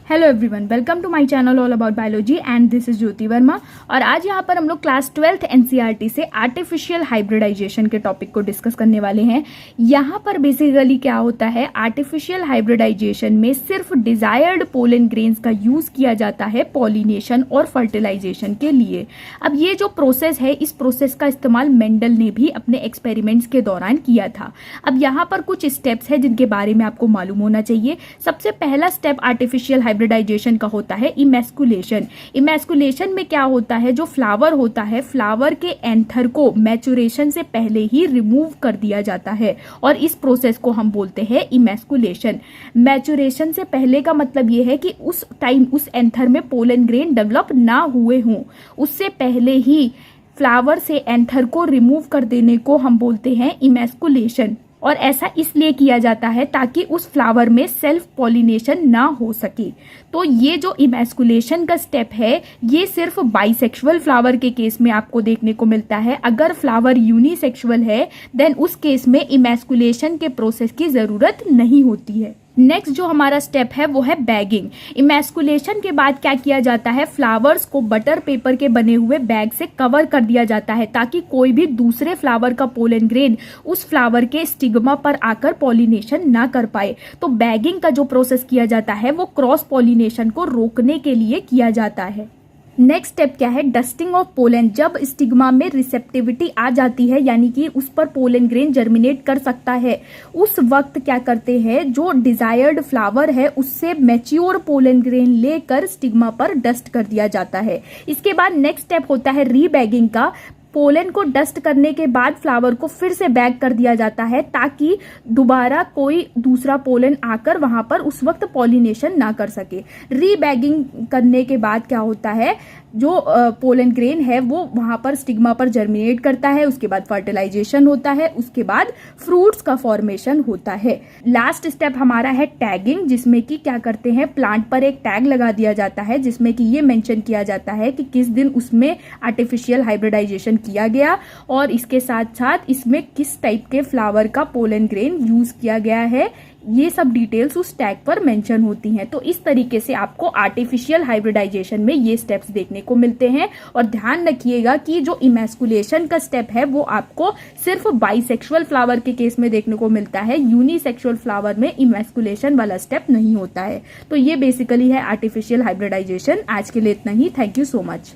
Hello everyone, welcome to my channel all about biology and this is Jyoti Verma. और आज यहाँ पर हम लोग क्लास 12th एनसीईआरटी से आर्टिफिशियल हाइब्रिडाइजेशन के टॉपिक को डिस्कस करने वाले हैं। यहाँ पर बेसिकली क्या होता है, आर्टिफिशियल हाइब्रिडाइजेशन में सिर्फ डिजायर्ड पोलन ग्रेन्स का यूज किया जाता है पॉलिनेशन और फर्टिलाइजेशन के लिए। अब ये जो प्रोसेस है, इस प्रोसेस का इस्तेमाल मेंडल ने भी अपने एक्सपेरिमेंट्स के दौरान किया था। अब यहाँ पर कुछ स्टेप्स है जिनके बारे में आपको मालूम होना चाहिए। सबसे पहला स्टेप आर्टिफिशियल हाइब्रिडाइजेशन का होता है इमैस्कुलेशन। इमैस्कुलेशन में क्या होता है, जो फ्लावर होता है, फ्लावर के एंथर को मैचुरेशन से पहले ही रिमूव कर दिया जाता है और इस प्रोसेस को हम बोलते हैं इमैस्कुलेशन। मैचुरेशन से पहले का मतलब ये है कि उस टाइम उस एंथर में पोलन ग्रेन डेवलप ना हुए हों, उससे पहले ही फ्लावर से एंथर को रिमूव कर देने को हम बोलते हैं इमैस्कुलेशन। और ऐसा इसलिए किया जाता है ताकि उस फ्लावर में सेल्फ पॉलिनेशन ना हो सके। तो ये जो इमैस्कुलेशन का स्टेप है, ये सिर्फ बाइसेक्सुअल फ्लावर के केस में आपको देखने को मिलता है। अगर फ्लावर यूनिसेक्सुअल है देन उस केस में इमैस्कुलेशन के प्रोसेस की जरूरत नहीं होती है। नेक्स्ट जो हमारा स्टेप है वो है बैगिंग। इमैस्कुलेशन के बाद क्या किया जाता है, फ्लावर्स को बटर पेपर के बने हुए बैग से कवर कर दिया जाता है ताकि कोई भी दूसरे फ्लावर का पोलन ग्रेन उस फ्लावर के स्टिग्मा पर आकर पॉलिनेशन ना कर पाए। तो बैगिंग का जो प्रोसेस किया जाता है वो क्रॉस पॉलिनेशन को रोकने के लिए किया जाता है। नेक्स्ट स्टेप क्या है, डस्टिंग ऑफ पोलन। जब स्टिग्मा में रिसेप्टिविटी आ जाती है, यानी कि उस पर पोलन ग्रेन जर्मिनेट कर सकता है, उस वक्त क्या करते हैं, जो डिजायर्ड फ्लावर है उससे मैच्योर पोलन ग्रेन लेकर स्टिग्मा पर डस्ट कर दिया जाता है। इसके बाद नेक्स्ट स्टेप होता है रीबैगिंग का। पोलन को डस्ट करने के बाद फ्लावर को फिर से बैग कर दिया जाता है ताकि दोबारा कोई दूसरा पोलन आकर वहां पर उस वक्त पॉलिनेशन ना कर सके। रीबैगिंग करने के बाद क्या होता है, जो पोलन ग्रेन है वो वहां पर स्टिग्मा पर जर्मिनेट करता है, उसके बाद फर्टिलाइजेशन होता है, उसके बाद फ्रूट्स का फॉर्मेशन होता है। लास्ट स्टेप हमारा है टैगिंग, जिसमें कि क्या करते हैं, प्लांट पर एक टैग लगा दिया जाता है जिसमें कि ये मेंशन किया जाता है कि किस दिन उसमें आर्टिफिशियल हाइब्रिडाइजेशन किया गया और इसके साथ साथ इसमें किस टाइप के फ्लावर का पोलन ग्रेन यूज किया गया है। ये सब डिटेल्स उस टैग पर मेंशन होती हैं। तो इस तरीके से आपको आर्टिफिशियल हाइब्रिडाइजेशन में ये स्टेप्स देखने को मिलते हैं। और ध्यान रखिएगा कि जो इमैस्कुलेशन का स्टेप है वो आपको सिर्फ बाइसेक्सुअल फ्लावर के केस में देखने को मिलता है, यूनिसेक्सुअल फ्लावर में इमैस्कुलेशन वाला स्टेप नहीं होता है। तो ये बेसिकली है आर्टिफिशियल हाइब्रिडाइजेशन। आज के लिए इतना ही। Thank you so much.